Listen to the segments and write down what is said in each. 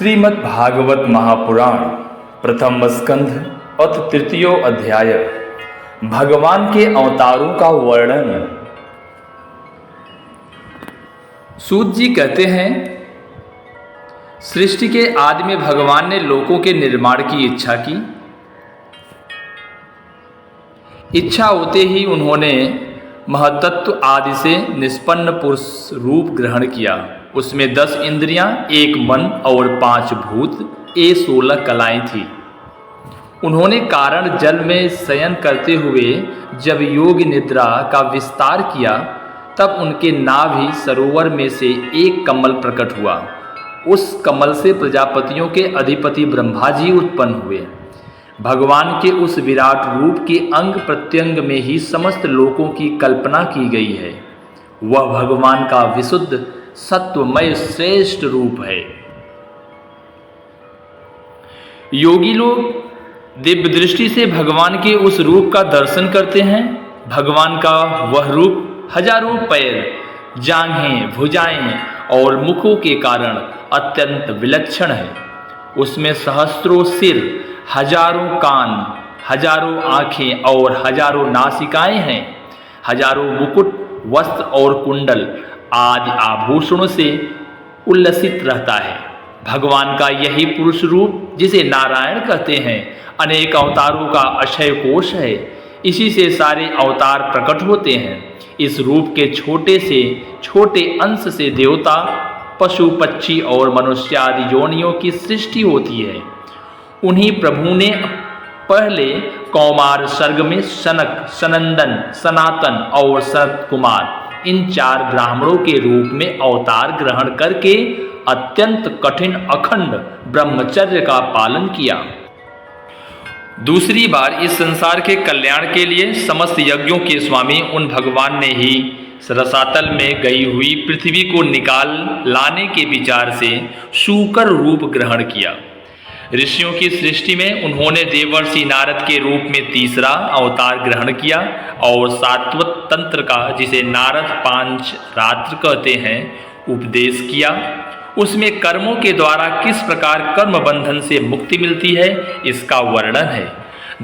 श्रीमद् भागवत महापुराण प्रथम स्कंध अथ तृतीयो अध्याय भगवान के अवतारों का वर्णन। सूत जी कहते हैं, सृष्टि के आदि में भगवान ने लोकों के निर्माण की इच्छा की। इच्छा होते ही उन्होंने महतत्व आदि से निष्पन्न पुरुष रूप ग्रहण किया। उसमें 10 इंद्रियां, 1 मन और 5 भूत, 16 कलाएं थी। उन्होंने कारण जल में शयन करते हुए जब योग निद्रा का विस्तार किया, तब उनके नाभि सरोवर में से एक कमल प्रकट हुआ। उस कमल से प्रजापतियों के अधिपति ब्रह्मा जी उत्पन्न हुए। भगवान के उस विराट रूप के अंग प्रत्यंग में ही समस्त लोकों की कल्पना की गई है। वह भगवान का विशुद्ध सत्वमय श्रेष्ठ रूप है। योगी लोग दिव्य दृष्टि से भगवान के उस रूप का दर्शन करते हैं। भगवान का वह रूप हजारों पैर, जांघें, भुजाएं और मुखों के कारण अत्यंत विलक्षण है। उसमें सहस्त्रों सिर, हजारों कान, हजारों आँखें और हजारों नासिकाएं हैं। हजारों मुकुट, वस्त्र और कुंडल आदि आभूषणों से उल्लसित रहता है। भगवान का यही पुरुष रूप, जिसे नारायण कहते हैं, अनेक अवतारों का अक्षय कोश है। इसी से सारे अवतार प्रकट होते हैं। इस रूप के छोटे से छोटे अंश से देवता, पशु, पक्षी और मनुष्य आदि योनियों की सृष्टि होती है। उन्हीं प्रभु ने पहले कौमार सर्ग में सनक, सनंदन, सनातन और सनत कुमार, इन 4 ब्राह्मणों के रूप में अवतार ग्रहण करके अत्यंत कठिन अखंड ब्रह्मचर्य का पालन किया। दूसरी बार इस संसार के कल्याण के लिए समस्त यज्ञों के स्वामी उन भगवान ने ही रसातल में गई हुई पृथ्वी को निकाल लाने के विचार से शूकर रूप ग्रहण किया। ऋषियों की सृष्टि में उन्होंने देवर्षि नारद के रूप में तीसरा अवतार ग्रहण किया और सात्वत तंत्र का, जिसे नारद पांच रात्र कहते हैं, उपदेश किया। उसमें कर्मों के द्वारा किस प्रकार कर्म बंधन से मुक्ति मिलती है, इसका वर्णन है।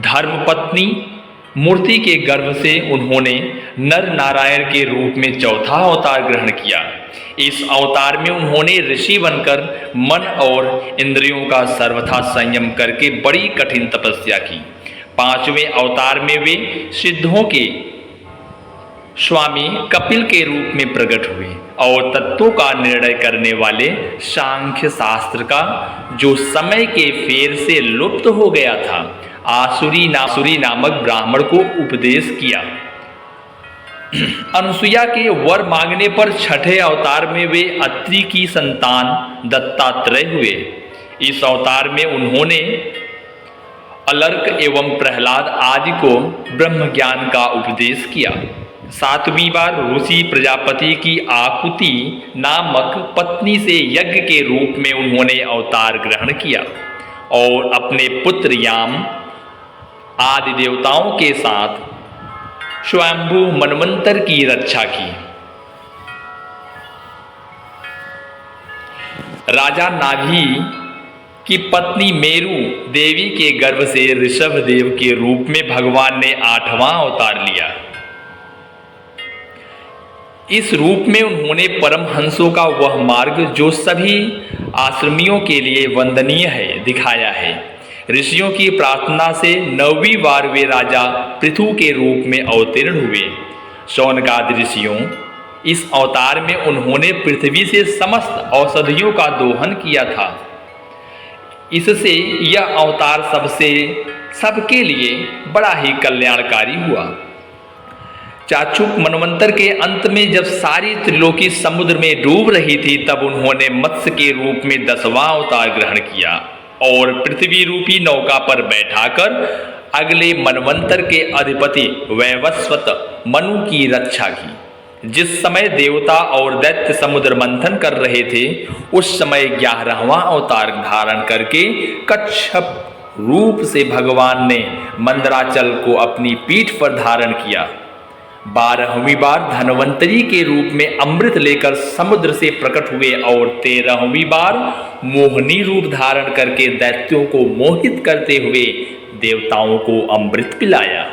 धर्मपत्नी मूर्ति के गर्भ से उन्होंने नर नारायण के रूप में चौथा अवतार ग्रहण किया। इस अवतार में उन्होंने ऋषि बनकर मन और इंद्रियों का सर्वथा संयम करके बड़ी कठिन तपस्या की। 5वें अवतार में वे सिद्धों के स्वामी कपिल के रूप में प्रकट हुए और तत्वों का निर्णय करने वाले सांख्य शास्त्र का, जो समय के फेर से लुप्त हो गया था, आसुरी नामक ब्राह्मण को उपदेश किया। अनुसुईया के वर मांगने पर 6ठे अवतार में वे अत्रि की संतान दत्तात्रेय हुए। इस अवतार में उन्होंने अलर्क एवं प्रहलाद आदि को ब्रह्म ज्ञान का उपदेश किया। 7वीं बार ऋषि प्रजापति की आकुति नामक पत्नी से यज्ञ के रूप में उन्होंने अवतार ग्रहण किया और अपने पुत्र याम आदि देवताओं के साथ स्वयंभू मनवंतर की रक्षा की। राजा नाभी की पत्नी मेरु देवी के गर्भ से ऋषभ देव के रूप में भगवान ने 8वां अवतार लिया। इस रूप में उन्होंने परमहंसों का वह मार्ग, जो सभी आश्रमियों के लिए वंदनीय है, दिखाया है। ऋषियों की प्रार्थना से 9वीं बार वे राजा पृथु के रूप में अवतीर्ण हुए। शौनकादि ऋषियों, इस अवतार में उन्होंने पृथ्वी से समस्त औषधियों का दोहन किया था। इससे यह अवतार सबके लिए बड़ा ही कल्याणकारी हुआ। चाक्षुक मनवंतर के अंत में जब सारी त्रिलोकी समुद्र में डूब रही थी, तब उन्होंने मत्स्य के रूप में 10वां अवतार ग्रहण किया और पृथ्वी रूपी नौका पर बैठाकर अगले मनवंतर के अधिपति वैवस्वत मनु की रक्षा की। जिस समय देवता और दैत्य समुद्र मंथन कर रहे थे, उस समय 11वां अवतार धारण करके कच्छप रूप से भगवान ने मंदराचल को अपनी पीठ पर धारण किया। 12वीं बार धन्वंतरी के रूप में अमृत लेकर समुद्र से प्रकट हुए और 13वीं बार मोहिनी रूप धारण करके दैत्यों को मोहित करते हुए देवताओं को अमृत पिलाया।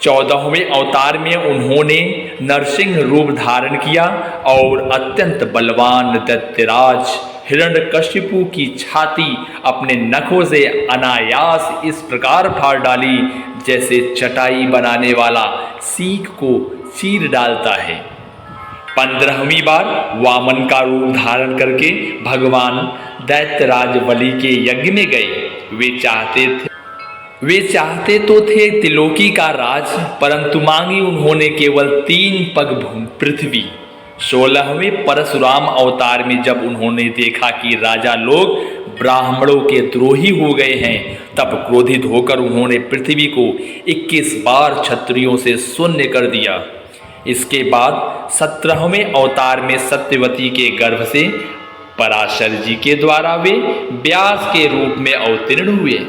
14वें अवतार में उन्होंने नरसिंह रूप धारण किया और अत्यंत बलवान दैत्यराज हिरण्यकशिपु की छाती अपने नखों से अनायास इस प्रकार फाड़ डाली जैसे चटाई बनाने वाला सीख को चीर डालता है। 15वीं बार वामन का रूप धारण करके भगवान दैत्यराज बलि के यज्ञ में गए। वे चाहते तो थे त्रिलोकी का राज, परंतु मांगी उन्होंने केवल 3 पग पृथ्वी। 16वें परशुराम अवतार में जब उन्होंने देखा कि राजा लोग ब्राह्मणों के द्रोही हो गए हैं, तब क्रोधित होकर उन्होंने पृथ्वी को 21 बार क्षत्रियों से शून्य कर दिया। इसके बाद 17वें अवतार में सत्यवती के गर्भ से पराशर जी के द्वारा वे व्यास के रूप में अवतीर्ण हुए।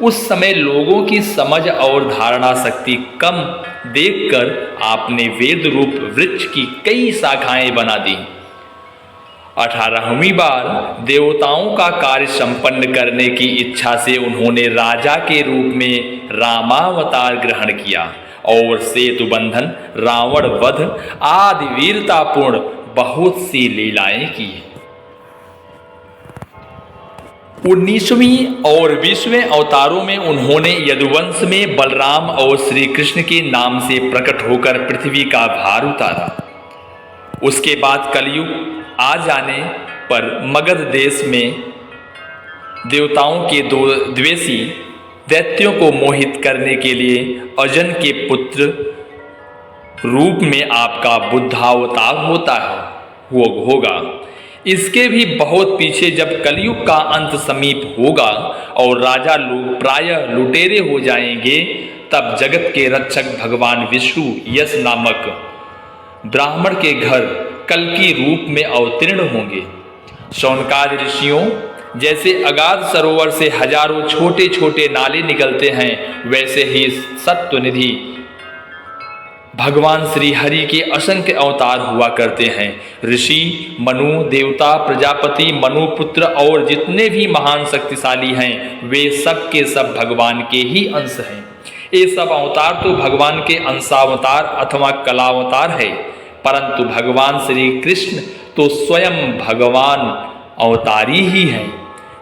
उस समय लोगों की समझ और धारणा शक्ति कम देखकर आपने वेद रूप वृक्ष की कई शाखाएं बना दी। 18वीं बार देवताओं का कार्य संपन्न करने की इच्छा से उन्होंने राजा के रूप में रामावतार ग्रहण किया और सेतु बंधन, रावण वध आदि वीरतापूर्ण बहुत सी लीलाएं की। 19वीं और 20वें अवतारों में उन्होंने यदुवंश में बलराम और श्री कृष्ण के नाम से प्रकट होकर पृथ्वी का भार उतारा। उसके बाद कलयुग आ जाने पर मगध देश में देवताओं के द्वेषी दैत्यों को मोहित करने के लिए अजन के पुत्र रूप में आपका बुद्धावतार होगा। इसके भी बहुत पीछे जब कलयुग का अंत समीप होगा और राजा लोग प्रायः लुटेरे हो जाएंगे, तब जगत के रक्षक भगवान विष्णु यश नामक ब्राह्मण के घर कल्कि रूप में अवतीर्ण होंगे। शौनकादि ऋषियों जैसे अगाध सरोवर से हजारों छोटे छोटे नाले निकलते हैं, वैसे ही सत्वनिधि भगवान श्री हरि के असंख्य अवतार हुआ करते हैं। ऋषि, मनु, देवता, प्रजापति, मनुपुत्र और जितने भी महान शक्तिशाली हैं, वे सब के सब भगवान के ही अंश हैं। ये सब अवतार तो भगवान के अंशावतार अथवा कलावतार है, परंतु भगवान श्री कृष्ण तो स्वयं भगवान अवतारी ही हैं।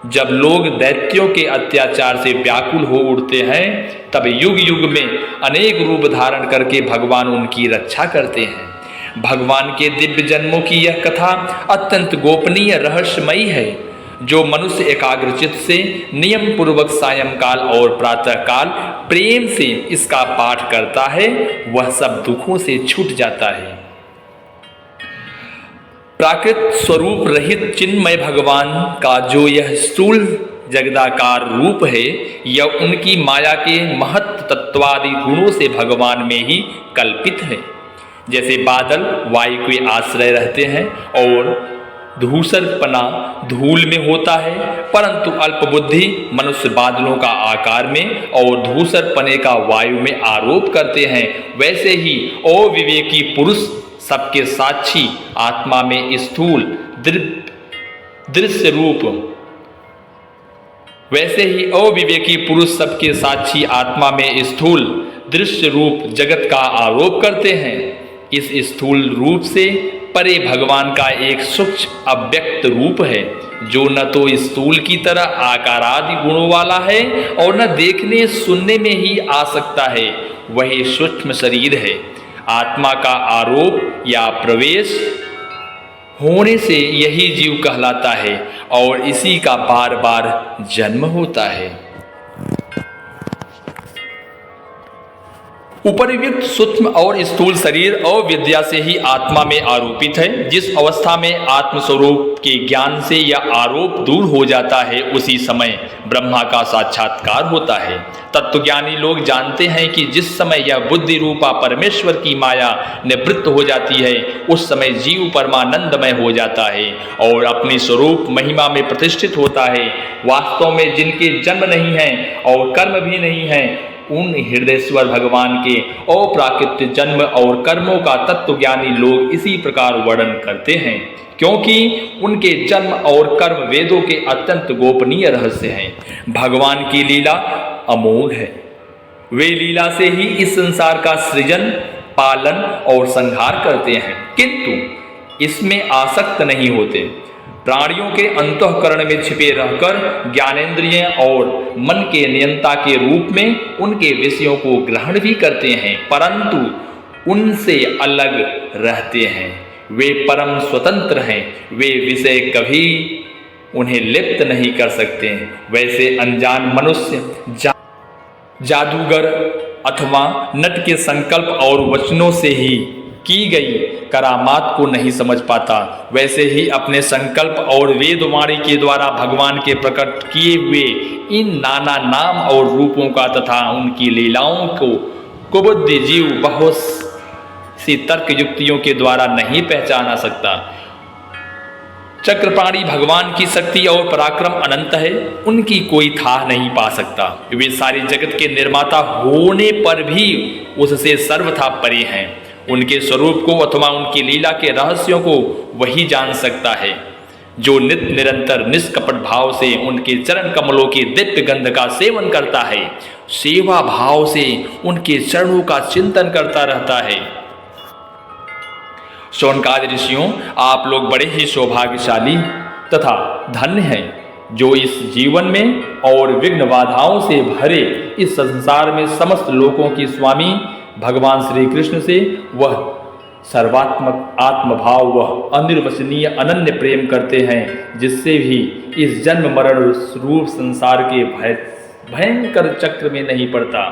जब लोग दैत्यों के अत्याचार से व्याकुल हो उठते हैं, तब युग युग में अनेक रूप धारण करके भगवान उनकी रक्षा करते हैं। भगवान के दिव्य जन्मों की यह कथा अत्यंत गोपनीय रहस्यमयी है। जो मनुष्य एकाग्रचित्त से नियम पूर्वक सायंकाल और प्रातःकाल प्रेम से इसका पाठ करता है, वह सब दुखों से छूट जाता है। प्राकृत स्वरूप रहित चिन्मय भगवान का जो यह स्थूल जगदाकार रूप है, यह उनकी माया के महत्व तत्वादि गुणों से भगवान में ही कल्पित है। जैसे बादल वायु के आश्रय रहते हैं और धूसरपना धूल में होता है, परंतु अल्पबुद्धि मनुष्य बादलों का आकार में और धूसरपने का वायु में आरोप करते हैं, वैसे ही अविवेकी पुरुष सबके साक्षी आत्मा में स्थूल दृश्य रूप वैसे ही अविवेकी पुरुष सबके साक्षी आत्मा में स्थूल दृश्य रूप जगत का आरोप करते हैं। इस स्थूल रूप से परे भगवान का एक सूक्ष्म अव्यक्त रूप है, जो न तो स्थूल की तरह आकारादि गुणों वाला है और न देखने सुनने में ही आ सकता है। वही सूक्ष्म शरीर है। आत्मा का आरोप या प्रवेश होने से यही जीव कहलाता है और इसी का बार बार जन्म होता है। उपरियुक्त सूक्ष्म और स्थूल शरीर अविद्या से ही आत्मा में आरोपित है। जिस अवस्था में आत्मस्वरूप के ज्ञान से यह आरोप दूर हो जाता है, उसी समय ब्रह्मा का साक्षात्कार होता है। तत्वज्ञानी लोग जानते हैं कि जिस समय यह बुद्धि रूपा परमेश्वर की माया निवृत्त हो जाती है, उस समय जीव परमानंदमय हो जाता है और अपनी स्वरूप महिमा में प्रतिष्ठित होता है। वास्तव में जिनके जन्म नहीं है और कर्म भी नहीं है, उन हृदयेश्वर भगवान के अप्राकृत जन्म और कर्मों का तत्वज्ञानी लोग इसी प्रकार वर्णन करते हैं, क्योंकि उनके जन्म और कर्म वेदों के अत्यंत गोपनीय रहस्य हैं। भगवान की लीला अमोघ है। वे लीला से ही इस संसार का सृजन, पालन और संहार करते हैं, किंतु इसमें आसक्त नहीं होते। प्राणियों के अंतःकरण में छिपे रहकर ज्ञानेंद्रिय और मन के नियंता के रूप में उनके विषयों को ग्रहण भी करते हैं, परंतु उनसे अलग रहते हैं। वे परम स्वतंत्र हैं। वे विषय कभी उन्हें लिप्त नहीं कर सकते। वैसे अनजान मनुष्य जादूगर अथवा नट के संकल्प और वचनों से ही की गई करामात को नहीं समझ पाता, वैसे ही अपने संकल्प और वेदवाणी के द्वारा भगवान के प्रकट किए हुए इन नाना नाम और रूपों का तथा उनकी लीलाओं को कुबुद्धि जीव बहुत सी तर्क युक्तियों के द्वारा नहीं पहचाना सकता। चक्रपाणी भगवान की शक्ति और पराक्रम अनंत है, उनकी कोई था नहीं पा सकता। वे सारे जगत के निर्माता होने पर भी उससे सर्वथा परे हैं। उनके स्वरूप को अथवा उनकी लीला के रहस्यों को वही जान सकता है जो नित्य निरंतर निष्कपट भाव से उनके चरण कमलों के दिव्य गंध का सेवन करता है, सेवा भाव से उनके चरणों का चिंतन करता रहता है। शौनकादि ऋषियों, आप लोग बड़े ही सौभाग्यशाली तथा धन्य हैं जो इस जीवन में और विघ्न बाधाओं से भरे इस संसार में समस्त लोकों की स्वामी भगवान श्री कृष्ण से वह सर्वात्मक आत्मभाव वह अनिर्वचनीय अनन्य प्रेम करते हैं, जिससे भी इस जन्म मरण रूप संसार के भयंकर चक्र में नहीं पड़ता।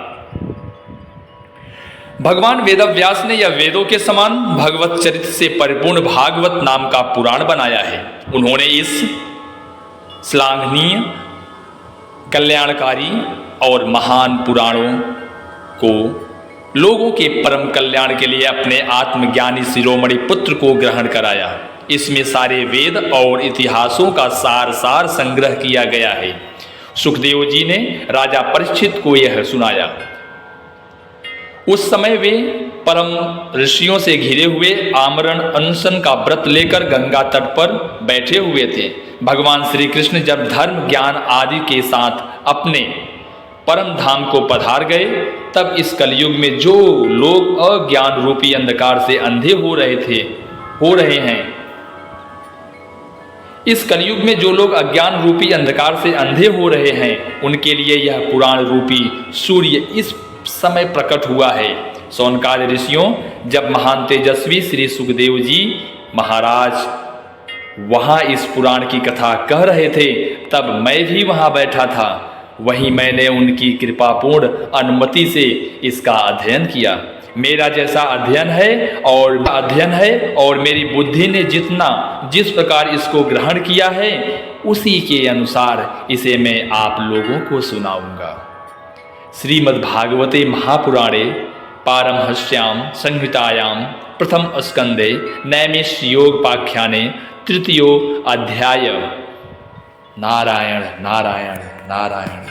भगवान वेदव्यास ने यह वेदों के समान भगवत चरित्र से परिपूर्ण भागवत नाम का पुराण बनाया है। उन्होंने इस श्लाघनीय, कल्याणकारी और महान पुराणों को लोगों के परम कल्याण के लिए अपने आत्मज्ञानी शिरोमणि पुत्र को ग्रहण कराया। इसमें सारे वेद और इतिहासों का सार संग्रह किया गया है। सुखदेव जी ने राजा परीक्षित को यह सुनाया। उस समय वे परम ऋषियों से घिरे हुए आमरण अनशन का व्रत लेकर गंगा तट पर बैठे हुए थे। भगवान श्री कृष्ण जब धर्म, ज्ञान आदि के साथ अपने परम धाम को पधार गए, तब इस कलयुग में जो लोग अज्ञान रूपी अंधकार से अंधे हो रहे हैं, इस कलयुग में जो लोग अज्ञान रूपी अंधकार से अंधे हो रहे हैं, उनके लिए यह पुराण रूपी सूर्य इस समय प्रकट हुआ है। शौनकादि ऋषियों, जब महान तेजस्वी श्री सुखदेव जी महाराज वहां इस पुराण की कथा कह रहे थे, तब मैं भी वहां बैठा था। वहीं मैंने उनकी कृपापूर्ण अनुमति से इसका अध्ययन किया। मेरा जैसा अध्ययन है और मेरी बुद्धि ने जिस प्रकार इसको ग्रहण किया है, उसी के अनुसार इसे मैं आप लोगों को सुनाऊंगा। श्रीमद्भागवते महापुराणे पारमहंस्यां संहितायां प्रथम स्कंदे नैमिषयोगपाख्याने तृतीयो अध्याय। नारायण नारायण नारायण।